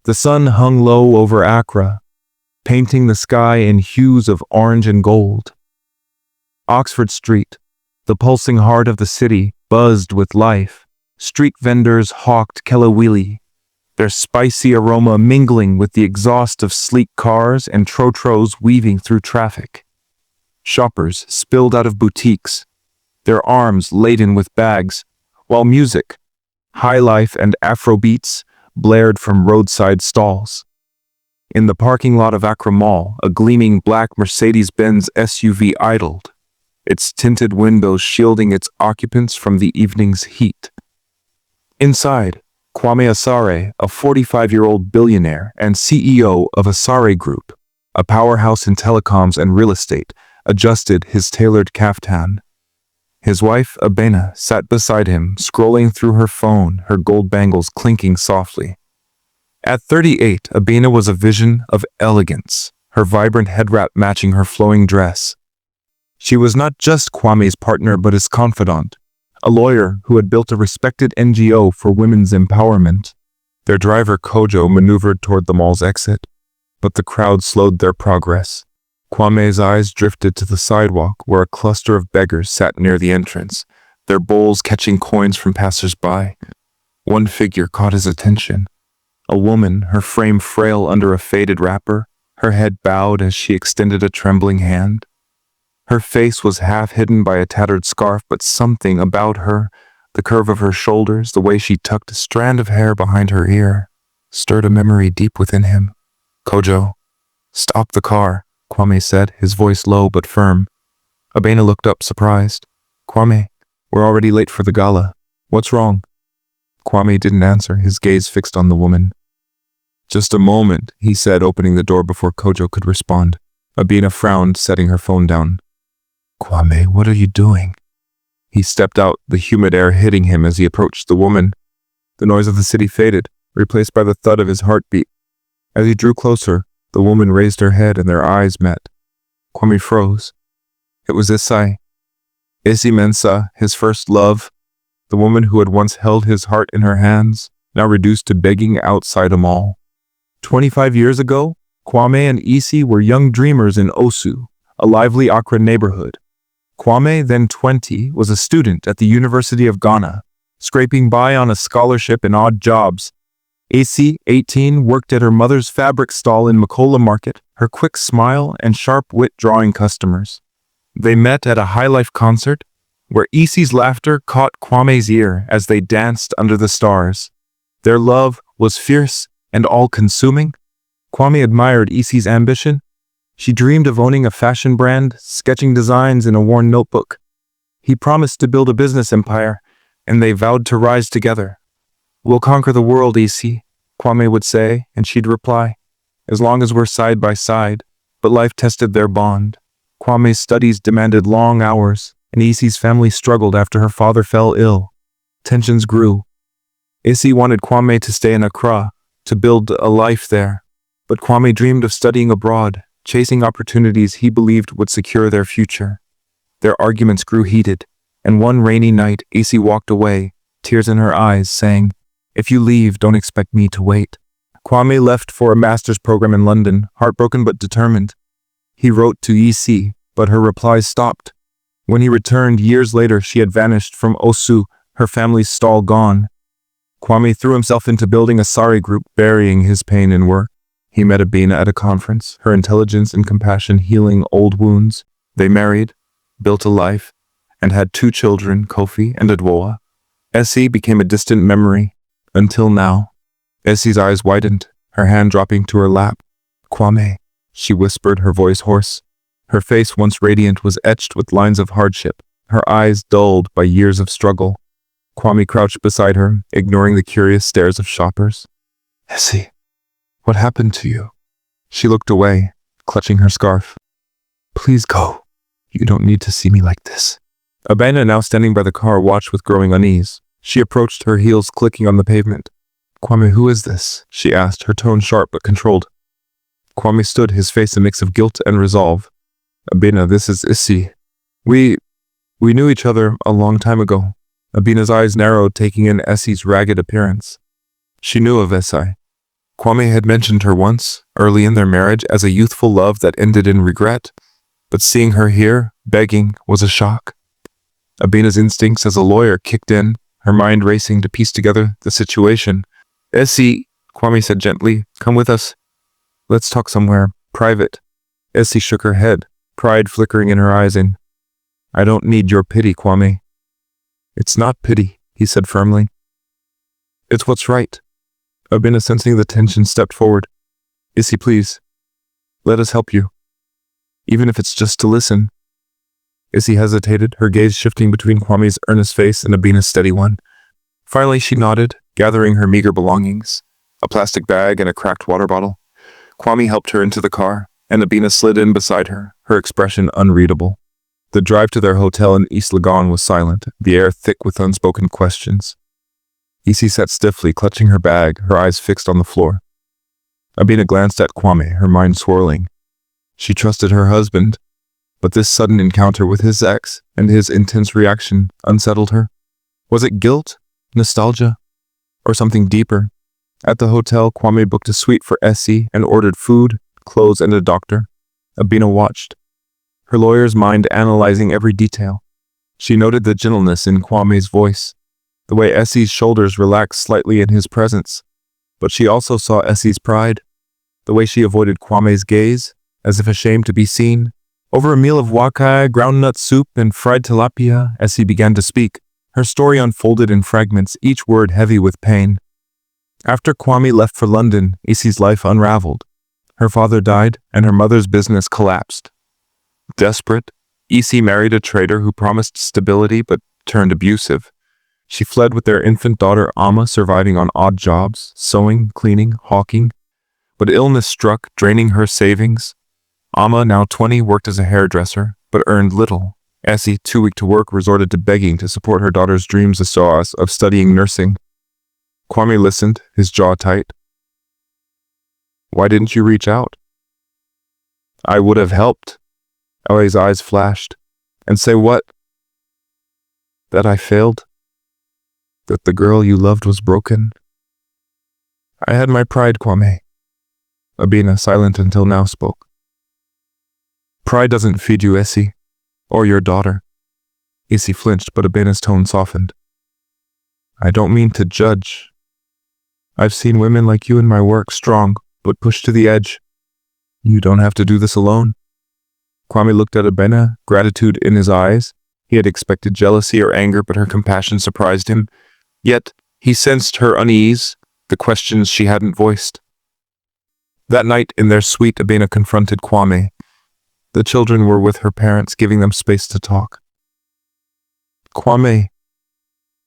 The sun hung low over Accra, painting the sky in hues of orange and gold. Oxford Street, the pulsing heart of the city, buzzed with life. Street vendors hawked kelawili, their spicy aroma mingling with the exhaust of sleek cars and trotros weaving through traffic. Shoppers spilled out of boutiques, their arms laden with bags, while music, high life and Afrobeats, blared from roadside stalls. In the parking lot of Accra Mall, a gleaming black Mercedes-Benz SUV idled, its tinted windows shielding its occupants from the evening's heat. Inside, Kwame Asare, a 45-year-old billionaire and CEO of Asare Group, a powerhouse in telecoms and real estate, adjusted his tailored kaftan. His wife, Abena, sat beside him, scrolling through her phone, her gold bangles clinking softly. At 38, Abena was a vision of elegance, her vibrant head wrap matching her flowing dress. She was not just Kwame's partner but his confidant, a lawyer who had built a respected NGO for women's empowerment. Their driver, Kojo, maneuvered toward the mall's exit, but the crowd slowed their progress. Kwame's eyes drifted to the sidewalk where a cluster of beggars sat near the entrance, their bowls catching coins from passers-by. One figure caught his attention. A woman, her frame frail under a faded wrapper, her head bowed as she extended a trembling hand. Her face was half hidden by a tattered scarf, but something about her, the curve of her shoulders, the way she tucked a strand of hair behind her ear, stirred a memory deep within him. "Kojo, stop the car," Kwame said, his voice low but firm. Abena looked up, surprised. "Kwame, we're already late for the gala. What's wrong?" Kwame didn't answer, his gaze fixed on the woman. "Just a moment," he said, opening the door before Kojo could respond. Abena frowned, setting her phone down. "Kwame, what are you doing?" He stepped out, the humid air hitting him as he approached the woman. The noise of the city faded, replaced by the thud of his heartbeat. As he drew closer, the woman raised her head and their eyes met. Kwame froze. It was Issei Mensa, his first love, the woman who had once held his heart in her hands, now reduced to begging outside a mall. 25 years ago, Kwame and Issei were young dreamers in Osu, a lively Accra neighborhood. Kwame, then 20, was a student at the University of Ghana, scraping by on a scholarship and odd jobs. Issei, 18, worked at her mother's fabric stall in Makola Market, her quick smile and sharp wit drawing customers. They met at a high-life concert, where Issei's laughter caught Kwame's ear as they danced under the stars. Their love was fierce and all-consuming. Kwame admired Issei's ambition. She dreamed of owning a fashion brand, sketching designs in a worn notebook. He promised to build a business empire, and they vowed to rise together. "We'll conquer the world, Issei," Kwame would say, and she'd reply, "as long as we're side by side." But life tested their bond. Kwame's studies demanded long hours, and Issei's family struggled after her father fell ill. Tensions grew. Issei wanted Kwame to stay in Accra, to build a life there. But Kwame dreamed of studying abroad, chasing opportunities he believed would secure their future. Their arguments grew heated, and one rainy night, Issei walked away, tears in her eyes, saying, "If you leave, don't expect me to wait." Kwame left for a master's program in London, heartbroken but determined. He wrote to Issei, but her replies stopped. When he returned years later, she had vanished from Osu, her family's stall gone. Kwame threw himself into building a Asare Group, burying his pain in work. He met Abena at a conference, her intelligence and compassion healing old wounds. They married, built a life, and had 2 children, Kofi and Adwoa. Issei became a distant memory, until now. Essie's eyes widened, her hand dropping to her lap. "Kwame," she whispered, her voice hoarse. Her face, once radiant, was etched with lines of hardship, her eyes dulled by years of struggle. Kwame crouched beside her, ignoring the curious stares of shoppers. "Issei, what happened to you?" She looked away, clutching her scarf. "Please go. You don't need to see me like this." Abena, now standing by the car, watched with growing unease. She approached, her heels clicking on the pavement. "Kwame, who is this?" she asked, her tone sharp but controlled. Kwame stood, his face a mix of guilt and resolve. "Abena, this is Issei. We knew each other a long time ago." Abena's eyes narrowed, taking in Essie's ragged appearance. She knew of Issei. Kwame had mentioned her once, early in their marriage, as a youthful love that ended in regret, but seeing her here, begging, was a shock. Abina's instincts as a lawyer kicked in, her mind racing to piece together the situation. Essie, Kwame said gently, come with us. Let's talk somewhere private. Essie shook her head, pride flickering in her eyes, and I don't need your pity, Kwame. It's not pity, he said firmly. It's what's right. Abina, sensing the tension, stepped forward. Essie, please. Let us help you. Even if it's just to listen. Essie hesitated, her gaze shifting between Kwame's earnest face and Abina's steady one. Finally, she nodded, gathering her meager belongings, a plastic bag and a cracked water bottle. Kwame helped her into the car, and Abina slid in beside her, her expression unreadable. The drive to their hotel in East Legon was silent, the air thick with unspoken questions. Essie sat stiffly, clutching her bag, her eyes fixed on the floor. Abina glanced at Kwame, her mind swirling. She trusted her husband, but this sudden encounter with his ex and his intense reaction unsettled her. Was it guilt, nostalgia, or something deeper? At the hotel, Kwame booked a suite for Essie and ordered food, clothes, and a doctor. Abina watched, her lawyer's mind analyzing every detail. She noted the gentleness in Kwame's voice, the way Essie's shoulders relaxed slightly in his presence, but she also saw Essie's pride, the way she avoided Kwame's gaze, as if ashamed to be seen. Over a meal of wakai, groundnut soup, and fried tilapia, Essie began to speak. Her story unfolded in fragments, each word heavy with pain. After Kwame left for London, Essie's life unraveled. Her father died, and her mother's business collapsed. Desperate, Essie married a trader who promised stability but turned abusive. She fled with their infant daughter Amma surviving on odd jobs, sewing, cleaning, hawking. But illness struck, draining her savings. Amma, now 20, worked as a hairdresser, but earned little. Essie, too weak to work, resorted to begging to support her daughter's dreams of studying nursing. Kwame listened, his jaw tight. Why didn't you reach out? I would have helped. Ellie's eyes flashed. And say what? That I failed? That the girl you loved was broken? I had my pride, Kwame. Abina, silent until now, spoke. Pride doesn't feed you, Essie, or your daughter. Essie flinched, but Abina's tone softened. I don't mean to judge. I've seen women like you in my work, strong, but pushed to the edge. You don't have to do this alone. Kwame looked at Abina, gratitude in his eyes. He had expected jealousy or anger, but her compassion surprised him. Yet, he sensed her unease, the questions she hadn't voiced. That night, in their suite, Abina confronted Kwame. The children were with her parents, giving them space to talk. Kwame,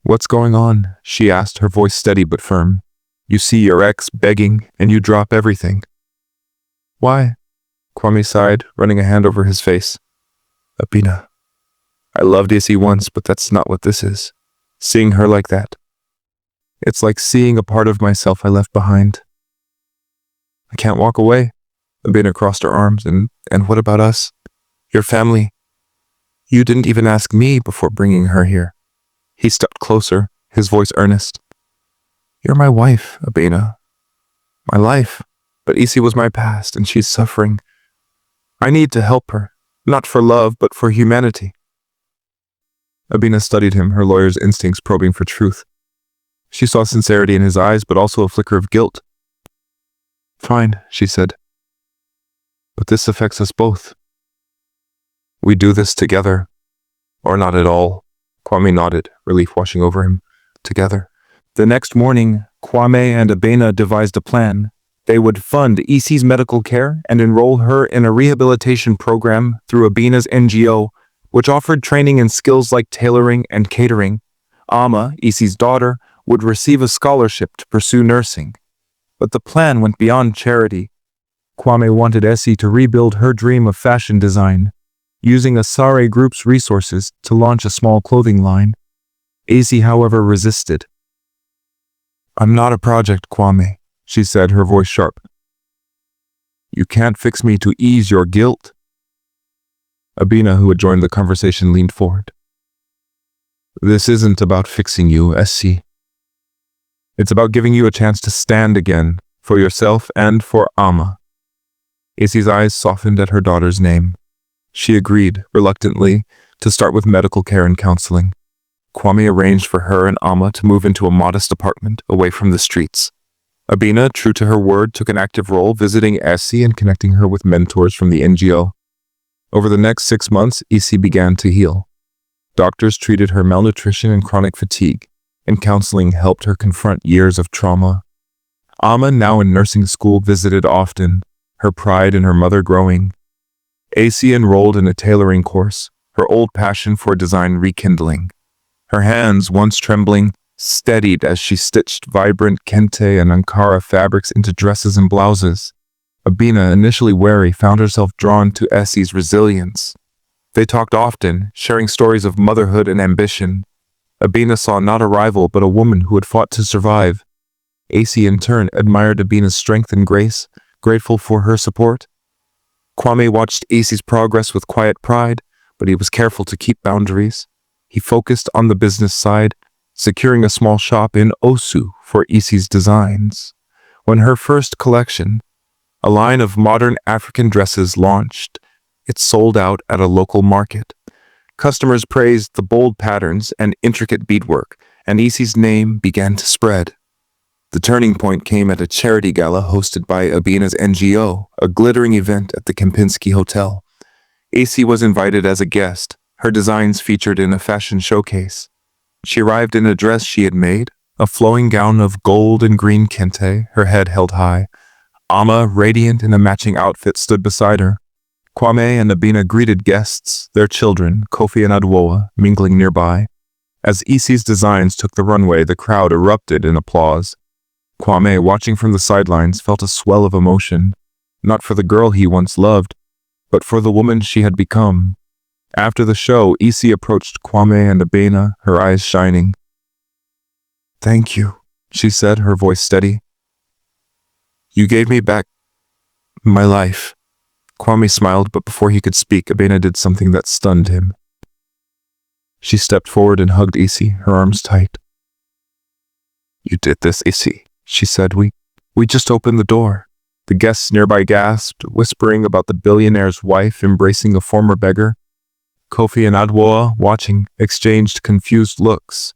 what's going on? She asked, her voice steady but firm. You see your ex begging, and you drop everything. Why? Kwame sighed, running a hand over his face. Abina, I loved Essie once, but that's not what this is. Seeing her like that. It's like seeing a part of myself I left behind. I can't walk away. Abina crossed her arms. And what about us? Your family? You didn't even ask me before bringing her here. He stepped closer, his voice earnest. You're my wife, Abina. My life. But Essie was my past, and she's suffering. I need to help her, not for love, but for humanity. Abina studied him, her lawyer's instincts probing for truth. She saw sincerity in his eyes, but also a flicker of guilt. Fine, she said. But this affects us both. We do this together. Or not at all. Kwame nodded, relief washing over him. Together. The next morning, Kwame and Abina devised a plan. They would fund Essie's medical care and enroll her in a rehabilitation program through Abina's NGO, which offered training in skills like tailoring and catering. Amma, Essie's daughter, would receive a scholarship to pursue nursing. But the plan went beyond charity. Kwame wanted Essie to rebuild her dream of fashion design, using Asare Group's resources to launch a small clothing line. Essie, however, resisted. I'm not a project, Kwame, she said, her voice sharp. You can't fix me to ease your guilt. Abina, who had joined the conversation, leaned forward. This isn't about fixing you, Essie. It's about giving you a chance to stand again, For yourself and for Amma. Acey's eyes softened at her daughter's name. She agreed, reluctantly, to start with medical care and counseling. Kwame arranged for her and Amma to move into a modest apartment away from the streets. Abina, true to her word, took an active role visiting Acey and connecting her with mentors from the NGO. Over the next 6 months, Acey began to heal. Doctors treated her malnutrition and chronic fatigue, and counseling helped her confront years of trauma. Amma, now in nursing school, visited often, her pride in her mother growing. Acey enrolled in a tailoring course, her old passion for design rekindling. Her hands, once trembling, steadied as she stitched vibrant kente and Ankara fabrics into dresses and blouses. Abina, initially wary, found herself drawn to Acey's resilience. They talked often, sharing stories of motherhood and ambition. Abina saw not a rival but a woman who had fought to survive. Acey, in turn, admired Abina's strength and grace, grateful for her support. Kwame watched Acey's progress with quiet pride, but he was careful to keep boundaries. He focused on the business side, securing a small shop in Osu for Acey's designs. When her first collection, a line of modern African dresses, launched, it sold out at a local market. Customers praised the bold patterns and intricate beadwork, and Acey's name began to spread. The turning point came at a charity gala hosted by Abina's NGO, a glittering event at the Kempinski Hotel. Acey was invited as a guest, her designs featured in a fashion showcase. She arrived in a dress she had made, a flowing gown of gold and green kente, her head held high. Amma, radiant in a matching outfit, stood beside her. Kwame and Abina greeted guests, their children, Kofi and Adwoa, mingling nearby. As Acey's designs took the runway, the crowd erupted in applause. Kwame, watching from the sidelines, felt a swell of emotion, not for the girl he once loved, but for the woman she had become. After the show, Acey approached Kwame and Abina, her eyes shining. "Thank you," she said, her voice steady. "You gave me back my life." Kwame smiled, but before he could speak, Abina did something that stunned him. She stepped forward and hugged Acey, her arms tight. "You did this, Acey," she said. We just opened the door." The guests nearby gasped, whispering about the billionaire's wife embracing a former beggar. Kofi and Adwoa, watching, exchanged confused looks.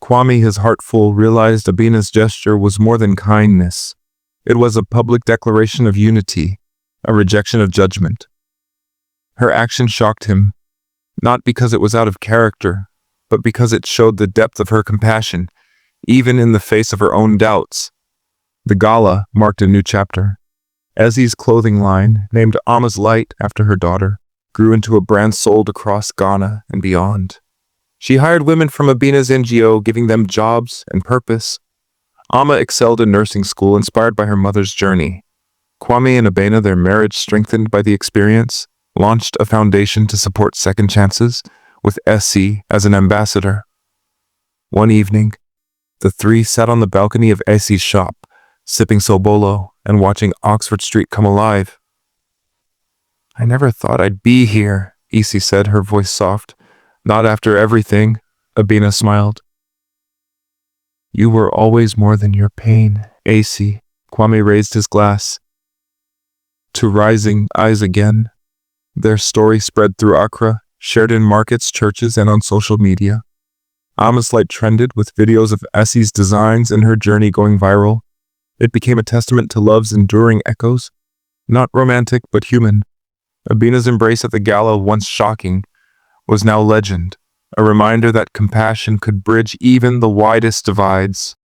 Kwame, his heart full, realized Abina's gesture was more than kindness. It was a public declaration of unity, a rejection of judgment. Her action shocked him, not because it was out of character, but because it showed the depth of her compassion, even in the face of her own doubts. The gala marked a new chapter. Acey's clothing line, named Amma's Light after her daughter, grew into a brand sold across Ghana and beyond. She hired women from Abina's NGO, giving them jobs and purpose. Amma excelled in nursing school, inspired by her mother's journey. Kwame and Abina, their marriage strengthened by the experience, launched a foundation to support second chances, with Acey as an ambassador. One evening, the three sat on the balcony of Acey's shop, sipping sobolo and watching Oxford Street come alive. "I never thought I'd be here," Acey said, her voice soft. "Not after everything," Abina smiled. "You were always more than your pain, Acey." Kwame raised his glass to rising eyes again. Their story spread through Accra, shared in markets, churches, and on social media. Amma's Light trended, with videos of Acey's designs and her journey going viral. It became a testament to love's enduring echoes, not romantic but human. Abina's embrace at the gala, once shocking, was now legend, a reminder that compassion could bridge even the widest divides.